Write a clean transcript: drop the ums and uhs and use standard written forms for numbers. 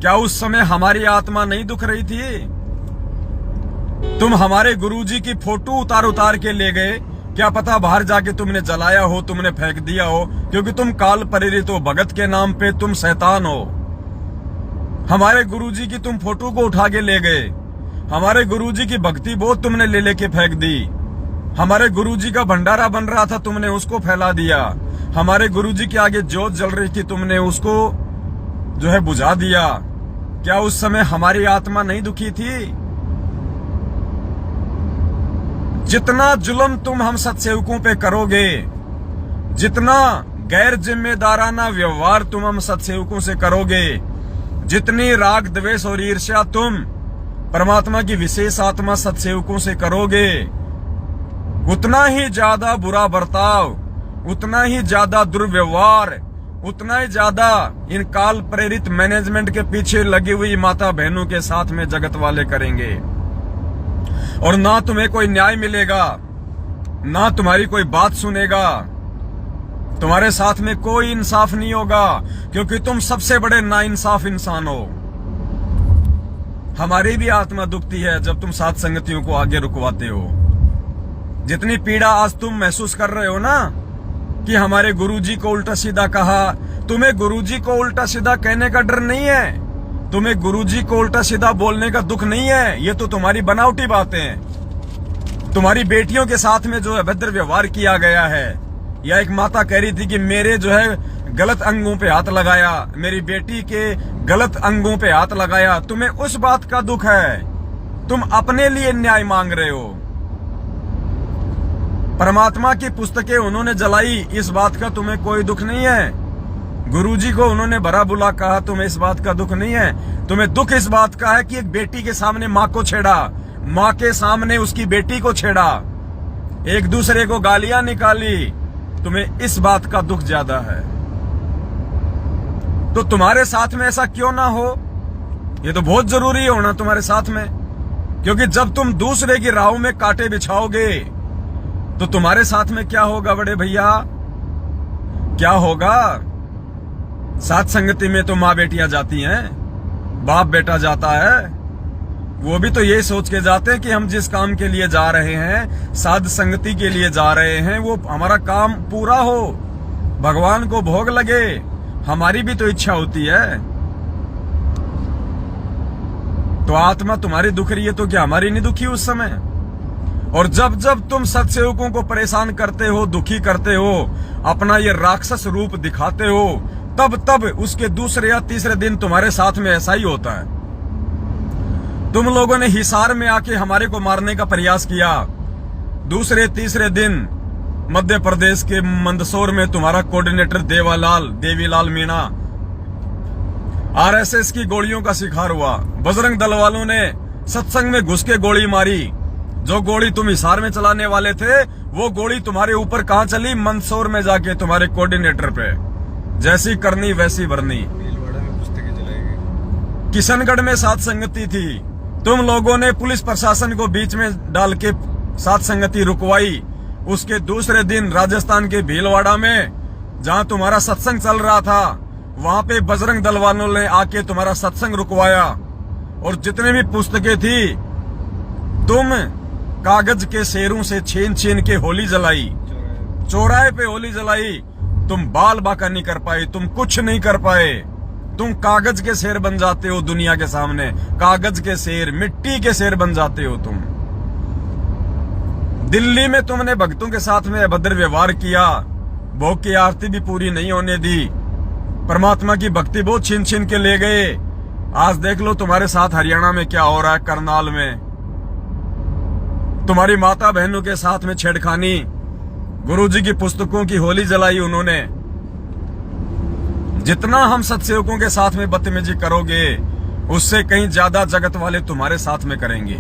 क्या उस समय हमारी आत्मा नहीं दुख रही थी? तुम हमारे गुरुजी की फोटो उतार उतार के ले गए, क्या पता बाहर जाके तुमने जलाया हो, तुमने फेंक दिया हो, क्योंकि तुम काल प्रेरित हो, भगत के नाम पे तुम शैतान हो। हमारे गुरुजी की तुम फोटो को उठा के ले गए, हमारे गुरुजी की भक्ति बहुत तुमने ले लेके फेंक दी। हमारे गुरुजी का भंडारा बन रहा था, तुमने उसको फैला दिया। हमारे गुरुजी के आगे जोत जल रही थी, तुमने उसको जो है बुझा दिया। क्या उस समय हमारी आत्मा नहीं दुखी थी? जितना जुल्म तुम हम सत्सेवकों पे करोगे, जितना गैर जिम्मेदाराना व्यवहार तुम हम सत्सेवकों से करोगे, जितनी राग द्वेष और ईर्ष्या तुम परमात्मा की विशेष आत्मा सत्सेवकों से करोगे, उतना ही ज्यादा बुरा बर्ताव, उतना ही ज्यादा दुर्व्यवहार, उतना ही ज्यादा इन काल प्रेरित मैनेजमेंट के पीछे लगी हुई माता बहनों के साथ में जगत वाले करेंगे। और ना तुम्हें कोई न्याय मिलेगा, ना तुम्हारी कोई बात सुनेगा, तुम्हारे साथ में कोई इंसाफ नहीं होगा, क्योंकि तुम सबसे बड़े नाइंसाफ इंसान हो। हमारी भी आत्मा दुखती है जब तुम साथ संगतियों को आगे रुकवाते हो। जितनी पीड़ा आज तुम महसूस कर रहे हो ना कि हमारे गुरुजी को उल्टा सीधा कहा, तुम्हें गुरुजी को उल्टा सीधा कहने का डर नहीं है, तुम्हें गुरुजी को उल्टा सीधा बोलने का दुख नहीं है। ये तो तुम्हारी बनावटी बातें हैं। तुम्हारी बेटियों के साथ में जो अभद्र व्यवहार किया गया है, या एक माता कह रही थी कि मेरे जो है गलत अंगों पे हाथ लगाया, मेरी बेटी के गलत अंगों पे हाथ लगाया, तुम्हें उस बात का दुख है। तुम अपने लिए न्याय मांग रहे हो। परमात्मा की पुस्तकें उन्होंने जलाई, इस बात का तुम्हें कोई दुख नहीं है। गुरुजी को उन्होंने भरा बुला कहा, तुम्हें इस बात का दुख नहीं है। तुम्हें दुख इस बात का है कि एक बेटी के सामने माँ को छेड़ा, माँ के सामने उसकी बेटी को छेड़ा, एक दूसरे को गालियां निकाली, तुम्हें इस बात का दुख ज्यादा है। तो तुम्हारे साथ में ऐसा क्यों ना हो? ये तो बहुत जरूरी होना तुम्हारे साथ में, क्योंकि जब तुम दूसरे की राहों में कांटे बिछाओगे तो तुम्हारे साथ में क्या होगा बड़े भैया? क्या होगा? साथ संगति में तो माँ बेटियां जाती हैं, बाप बेटा जाता है, वो भी तो यही सोच के जाते हैं कि हम जिस काम के लिए जा रहे हैं, साध संगति के लिए जा रहे हैं, वो हमारा काम पूरा हो, भगवान को भोग लगे। हमारी भी तो इच्छा होती है। तो आत्मा तुम्हारी दुख रही है तो क्या हमारी नहीं दुखी उस समय? और जब जब तुम सत्सेवकों को परेशान करते हो, दुखी करते हो, अपना ये राक्षस रूप दिखाते हो, तब तब उसके दूसरे या तीसरे दिन तुम्हारे साथ में ऐसा ही होता है। तुम लोगों ने हिसार में आके हमारे को मारने का प्रयास किया, दूसरे तीसरे दिन मध्य प्रदेश के मंदसौर में तुम्हारा कोऑर्डिनेटर देवीलाल मीणा आरएसएस की गोलियों का शिकार हुआ। बजरंग दल वालों ने सत्संग में घुस के गोली मारी। जो गोली तुम हिसार में चलाने वाले थे, वो गोली तुम्हारे ऊपर कहां चली? मंदसौर में जाके तुम्हारे कोऑर्डिनेटर पे। जैसी करनी वैसी भरनी। किशनगढ़ में साथ संगति थी, तुम लोगों ने पुलिस प्रशासन को बीच में डाल के साथ संगति रुकवाई। उसके दूसरे दिन राजस्थान के भीलवाड़ा में, जहां तुम्हारा सत्संग चल रहा था, वहां पे बजरंग दल वालों ने आके तुम्हारा सत्संग रुकवाया। और जितने भी पुस्तकें थी, तुम कागज के शेरों से छीन छीन के होली जलाई, चौराहे पे होली जलाई। तुम बाल बाका नहीं कर पाए, तुम कुछ नहीं कर पाए। तुम कागज के शेर बन जाते हो दुनिया के सामने, कागज के शेर, मिट्टी के शेर बन जाते हो तुम। दिल्ली में तुमने भक्तों के साथ में अभद्र व्यवहार किया, भोग की आरती भी पूरी नहीं होने दी, परमात्मा की भक्ति बहुत छीन छीन के ले गए। आज देख लो तुम्हारे साथ हरियाणा में क्या हो रहा है, करनाल में। तुम्हारी माता बहनों के साथ में छेड़खानी, गुरुजी की पुस्तकों की होली जलाई उन्होंने। जितना हम सत्सेवकों के साथ में बदतमीजी करोगे, उससे कहीं ज्यादा जगत वाले तुम्हारे साथ में करेंगे।